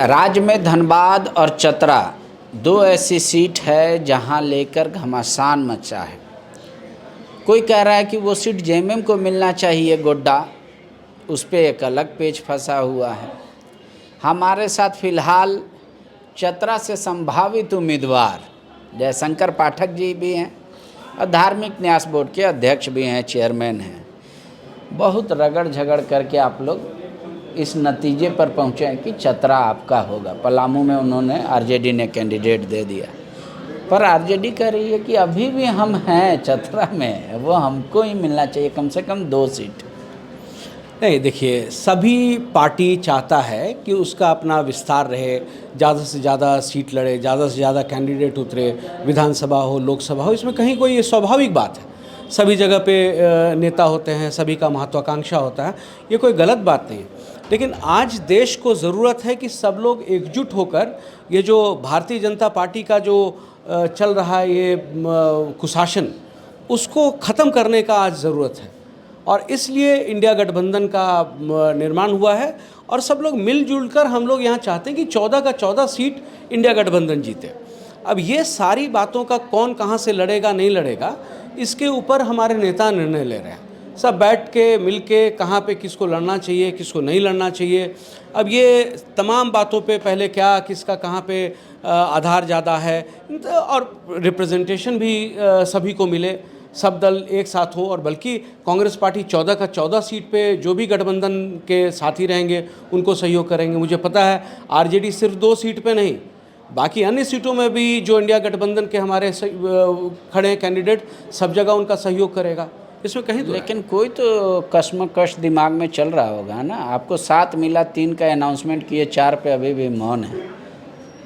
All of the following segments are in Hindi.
राज्य में धनबाद और चतरा दो ऐसी सीट है जहां लेकर घमासान मचा है। कोई कह रहा है कि वो सीट जेएमएम को मिलना चाहिए गोड्डा, उस पर एक अलग पेच फंसा हुआ है। हमारे साथ फिलहाल चतरा से संभावित उम्मीदवार जयशंकर पाठक जी भी हैं और धार्मिक न्यास बोर्ड के अध्यक्ष भी हैं, चेयरमैन हैं। बहुत रगड़ झगड़ करके आप लोग इस नतीजे पर पहुँचे हैं कि चतरा आपका होगा। पलामू में उन्होंने आरजेडी ने कैंडिडेट दे दिया, पर आरजेडी कह रही है कि अभी भी हम हैं चतरा में, वो हमको ही मिलना चाहिए कम से कम 2 सीट। नहीं, देखिए, सभी पार्टी चाहता है कि उसका अपना विस्तार रहे, ज़्यादा से ज़्यादा सीट लड़े, ज़्यादा से ज़्यादा कैंडिडेट उतरे, विधानसभा हो, लोकसभा हो, इसमें कहीं कोई ये स्वाभाविक बात है। सभी जगह पे नेता होते हैं, सभी का महत्वाकांक्षा होता है, ये कोई गलत बात नहीं है। लेकिन आज देश को ज़रूरत है कि सब लोग एकजुट होकर ये जो भारतीय जनता पार्टी का जो चल रहा है ये कुशासन, उसको ख़त्म करने का आज ज़रूरत है। और इसलिए इंडिया गठबंधन का निर्माण हुआ है और सब लोग मिलजुल कर हम लोग यहाँ चाहते हैं कि 14 का 14 सीट इंडिया गठबंधन जीते। अब ये सारी बातों का कौन कहाँ से लड़ेगा नहीं लड़ेगा, इसके ऊपर हमारे नेता निर्णय ले रहे हैं। सब बैठ के मिल के कहाँ पे किसको लड़ना चाहिए, किसको नहीं लड़ना चाहिए। अब ये तमाम बातों पे पहले क्या किसका कहाँ पे आधार ज़्यादा है और रिप्रेजेंटेशन भी सभी को मिले, सब दल एक साथ हो। और बल्कि कांग्रेस पार्टी 14 का 14 सीट पे जो भी गठबंधन के साथी रहेंगे उनको सहयोग करेंगे। मुझे पता है आरजेडी सिर्फ 2 सीट पे नहीं, बाकी अन्य सीटों में भी जो इंडिया गठबंधन के हमारे खड़े कैंडिडेट, सब जगह उनका सहयोग करेगा, इसमें कहीं तो। लेकिन कोई तो कश्मकश दिमाग में चल रहा होगा ना। आपको 7 मिला, 3 का अनाउंसमेंट किए, 4 पे अभी भी मौन है।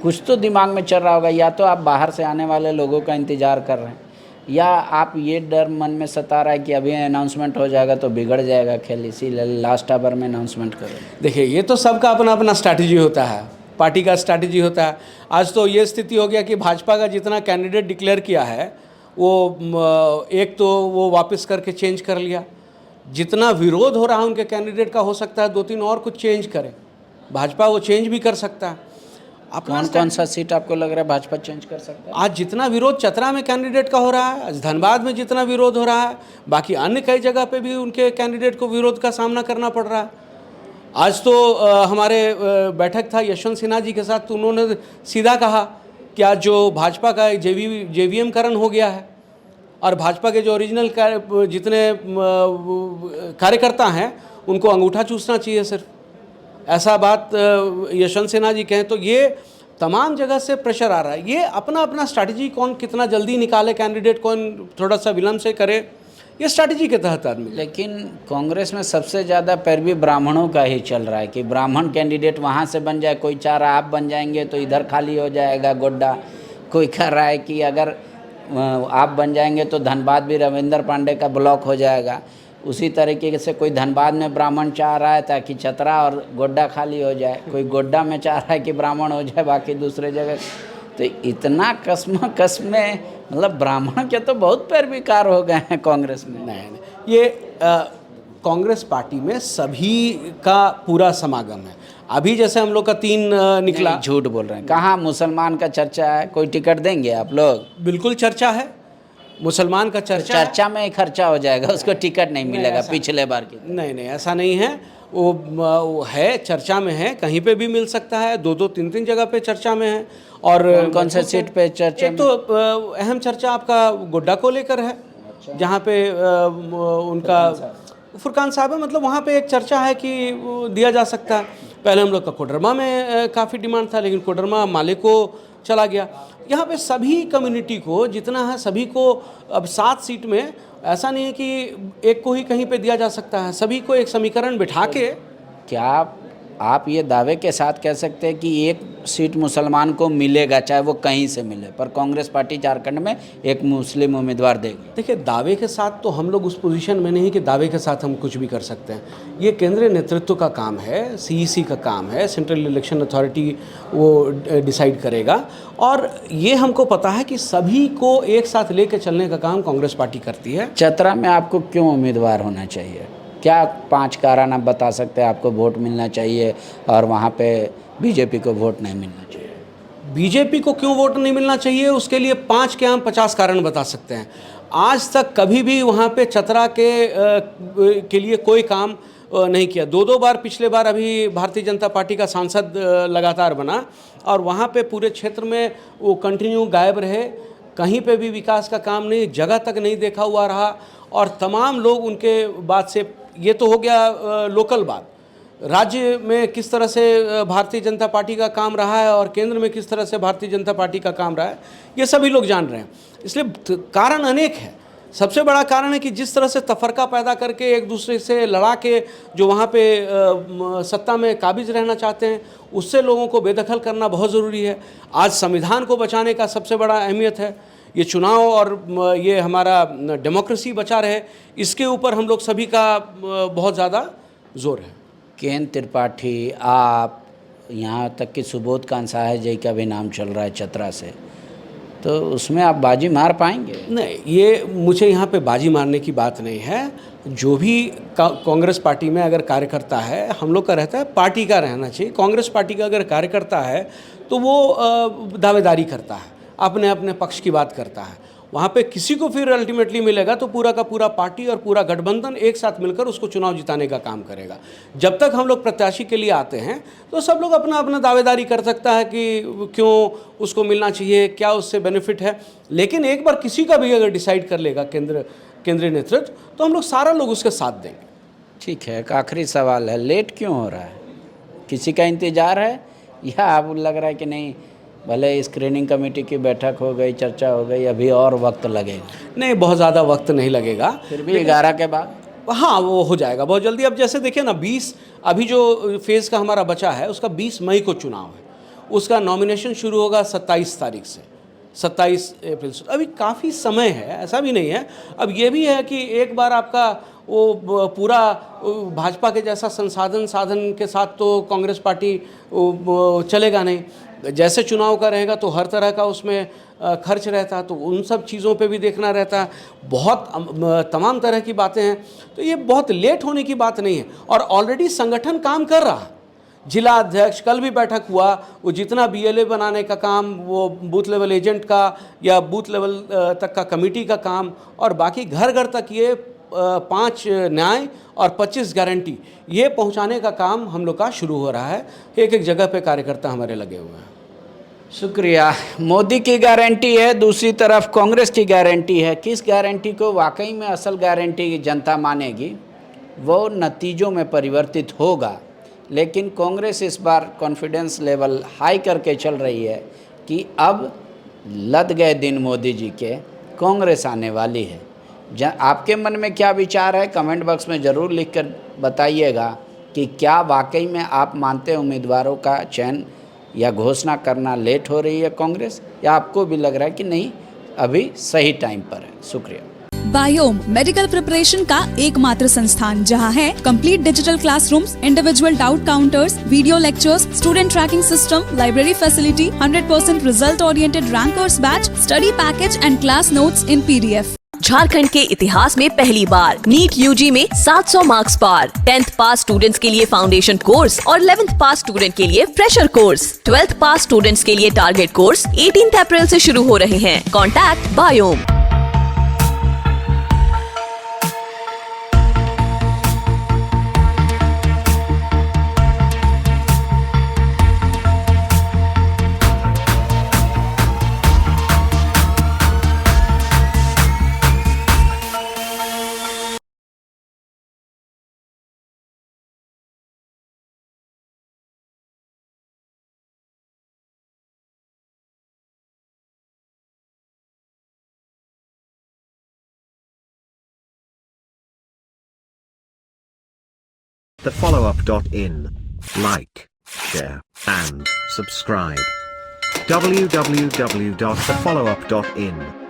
कुछ तो दिमाग में चल रहा होगा। या तो आप बाहर से आने वाले लोगों का इंतज़ार कर रहे हैं, या आप ये डर मन में सता रहा है कि अभी अनाउंसमेंट हो जाएगा तो बिगड़ जाएगा खेल, इसीलिए लास्ट आवर में अनाउंसमेंट करें। देखिए, ये तो सबका अपना अपना स्ट्रैटेजी होता है, पार्टी का स्ट्रैटेजी होता है। आज तो ये स्थिति हो गया कि भाजपा का जितना कैंडिडेट डिक्लेयर किया है वो एक तो वो वापस करके चेंज कर लिया। जितना विरोध हो रहा है उनके कैंडिडेट का, हो सकता है 2-3 और कुछ चेंज करे। भाजपा वो चेंज भी कर सकता है। कौन कौन सा सीट आपको लग रहा है भाजपा चेंज कर सकता है? आज जितना विरोध चतरा में कैंडिडेट का हो रहा है, आज धनबाद में जितना विरोध हो रहा है, बाकी अन्य कई जगह पे भी उनके कैंडिडेट को विरोध का सामना करना पड़ रहा है। आज तो हमारे बैठक था यशवंत सिन्हा जी के साथ, तो उन्होंने सीधा कहा कि आज जो भाजपा का जेवीएम करण हो गया है और भाजपा के जो ओरिजिनल जितने कार्यकर्ता हैं उनको अंगूठा चूसना चाहिए सिर्फ, ऐसा बात यशवंत सिन्हा जी कहें। तो ये तमाम जगह से प्रेशर आ रहा है। ये अपना अपना स्ट्रैटेजी, कौन कितना जल्दी निकाले कैंडिडेट, कौन थोड़ा सा विलम्ब से करे, ये स्ट्रैटेजी के तहत आदमी। लेकिन कांग्रेस में सबसे ज़्यादा पैरवी ब्राह्मणों का ही चल रहा है कि ब्राह्मण कैंडिडेट वहाँ से बन जाए। कोई चाह रहा है आप बन जाएंगे तो इधर खाली हो जाएगा गोड्डा। कोई कह रहा है कि अगर आप बन जाएंगे तो धनबाद भी रविंदर पांडे का ब्लॉक हो जाएगा। उसी तरीके से कोई धनबाद में ब्राह्मण चाह रहा है ताकि चतरा और गोड्डा खाली हो जाए। कोई गोड्डा में चाह रहा है कि ब्राह्मण हो जाए, बाकी दूसरे जगह। तो इतना कस्म में मतलब ब्राह्मण के तो बहुत पैरवीकार हो गए हैं कांग्रेस में। नहीं, ये कांग्रेस पार्टी में सभी का पूरा समागम है। अभी जैसे हम लोग का 3 निकला। झूठ बोल रहे हैं। कहाँ मुसलमान का चर्चा है? कोई टिकट देंगे आप लोग? बिल्कुल चर्चा है, मुसलमान का चर्चा में ही खर्चा हो जाएगा, उसको टिकट नहीं मिलेगा पिछले बार की। नहीं, ऐसा नहीं है। वो है, चर्चा में है, कहीं पे भी मिल सकता है। 2-2, 3-3 जगह पे चर्चा में है। और कौन से सीट पे चर्चा? एक तो अहम चर्चा आपका गोड्डा को लेकर है। अच्छा। जहाँ पे उनका फुरकान साहब है, मतलब वहाँ पे एक चर्चा है कि दिया जा सकता है। पहले हम लोग का कोडरमा में काफ़ी डिमांड था, लेकिन कोडरमा माले को चला गया। यहाँ पे सभी कम्युनिटी को जितना है, सभी को अब 7 सीट में ऐसा नहीं है कि एक को ही कहीं पे दिया जा सकता है। सभी को एक समीकरण बिठा के। क्या आप ये दावे के साथ कह सकते हैं कि एक सीट मुसलमान को मिलेगा, चाहे वो कहीं से मिले, पर कांग्रेस पार्टी झारखंड में एक मुस्लिम उम्मीदवार देगी? देखिए, दावे के साथ तो हम लोग उस पोजीशन में नहीं कि दावे के साथ हम कुछ भी कर सकते हैं। ये केंद्रीय नेतृत्व का काम है, सीईसी का काम है, सेंट्रल इलेक्शन अथॉरिटी वो डिसाइड करेगा। और ये हमको पता है कि सभी को एक साथ लेकर चलने का काम कांग्रेस पार्टी करती है। चतरा में आपको क्यों उम्मीदवार होना चाहिए? क्या 5 कारण आप बता सकते हैं आपको वोट मिलना चाहिए और वहाँ पे बीजेपी को वोट नहीं मिलना चाहिए? बीजेपी को क्यों वोट नहीं मिलना चाहिए, उसके लिए 5 के हम 50 कारण बता सकते हैं। आज तक कभी भी वहाँ पे चतरा के लिए कोई काम नहीं किया। 2 बार, पिछले बार अभी भारतीय जनता पार्टी का सांसद लगातार बना और वहाँ पे पूरे क्षेत्र में वो कंटिन्यू गायब रहे, कहीं पे भी विकास का काम नहीं, जगह तक नहीं देखा हुआ रहा। और तमाम लोग उनके बात से, ये तो हो गया लोकल बात, राज्य में किस तरह से भारतीय जनता पार्टी का काम रहा है और केंद्र में किस तरह से भारतीय जनता पार्टी का काम रहा है, ये सभी लोग जान रहे हैं। इसलिए कारण अनेक है। सबसे बड़ा कारण है कि जिस तरह से तफरका पैदा करके एक दूसरे से लड़ा के जो वहाँ पे सत्ता में काबिज रहना चाहते हैं, उससे लोगों को बेदखल करना बहुत ज़रूरी है। आज संविधान को बचाने का सबसे बड़ा अहमियत है। ये चुनाव और ये हमारा डेमोक्रेसी बचा रहे, इसके ऊपर हम लोग सभी का बहुत ज़्यादा जोर है। केन त्रिपाठी, आप, यहाँ तक कि सुबोध कांसाहा जी का भी नाम चल रहा है चतरा से, तो उसमें आप बाजी मार पाएंगे? नहीं, ये मुझे यहाँ पे बाजी मारने की बात नहीं है। जो भी कांग्रेस पार्टी में अगर कार्यकर्ता है, हम लोग का रहता है पार्टी का रहना चाहिए। कांग्रेस पार्टी का अगर कार्यकर्ता है तो वो दावेदारी करता है, अपने अपने पक्ष की बात करता है। वहाँ पे किसी को फिर अल्टीमेटली मिलेगा तो पूरा का पूरा पार्टी और पूरा गठबंधन एक साथ मिलकर उसको चुनाव जिताने का काम करेगा। जब तक हम लोग प्रत्याशी के लिए आते हैं तो सब लोग अपना अपना दावेदारी कर सकता है कि क्यों उसको मिलना चाहिए, क्या उससे बेनिफिट है। लेकिन एक बार किसी का भी अगर डिसाइड कर लेगा केंद्रीय नेतृत्व, तो हम लोग सारा लोग उसके साथ देंगे। ठीक है, एक आखिरी सवाल है, लेट क्यों हो रहा है? किसी का इंतज़ार है या आप लग रहा है कि नहीं, भले स्क्रीनिंग कमेटी की बैठक हो गई, चर्चा हो गई, अभी और वक्त लगेगा? नहीं, बहुत ज़्यादा वक्त नहीं लगेगा, फिर भी 11 के बाद? हाँ, वो हो जाएगा बहुत जल्दी। अब जैसे देखिए ना, 20 अभी जो फेज़ का हमारा बचा है उसका 20 मई को चुनाव है, उसका नॉमिनेशन शुरू होगा 27 तारीख से, 27 अप्रैल से। अभी काफ़ी समय है, ऐसा भी नहीं है। अब ये भी है कि एक बार आपका वो पूरा भाजपा के जैसा साधन के साथ तो कांग्रेस पार्टी चलेगा नहीं। जैसे चुनाव का रहेगा तो हर तरह का उसमें खर्च रहता है, तो उन सब चीज़ों पे भी देखना रहता है। बहुत तमाम तरह की बातें हैं, तो ये बहुत लेट होने की बात नहीं है। और ऑलरेडी संगठन काम कर रहा है। जिला अध्यक्ष, कल भी बैठक हुआ, वो जितना BLA बनाने का काम, वो बूथ लेवल एजेंट का या बूथ लेवल तक का कमेटी का काम, और बाकी घर घर तक ये 5 न्याय और 25 गारंटी ये पहुंचाने का काम हम लोग का शुरू हो रहा है। एक एक जगह पे कार्यकर्ता हमारे लगे हुए हैं। शुक्रिया। मोदी की गारंटी है, दूसरी तरफ कांग्रेस की गारंटी है। किस गारंटी को वाकई में असल गारंटी जनता मानेगी, वो नतीजों में परिवर्तित होगा। लेकिन कांग्रेस इस बार कॉन्फिडेंस लेवल हाई करके चल रही है कि अब लद गए दिन मोदी जी के, कांग्रेस आने वाली है। आपके मन में क्या विचार है, कमेंट बॉक्स में ज़रूर लिखकर बताइएगा कि क्या वाकई में आप मानते हैं उम्मीदवारों का चयन या घोषणा करना लेट हो रही है कांग्रेस, या आपको भी लग रहा है कि नहीं, अभी सही टाइम पर है। शुक्रिया। बायोम मेडिकल प्रिपरेशन का एकमात्र संस्थान जहां है complete digital classrooms, individual doubt counters, video lectures, student tracking system, library facility, 100% result oriented rankers batch, study package and class notes in PDF। Jharkhand के इतिहास में पहली बार नीट UG में 700 मार्क्स पार। 10th पास स्टूडेंट्स के लिए फाउंडेशन कोर्स और 11th पास स्टूडेंट के लिए फ्रेशर कोर्स। 12th पास स्टूडेंट्स के लिए टारगेट कोर्स 18 अप्रैल से शुरू हो रहे हैं। Contact biome. thefollowup.in. Like, share, and subscribe. www.thefollowup.in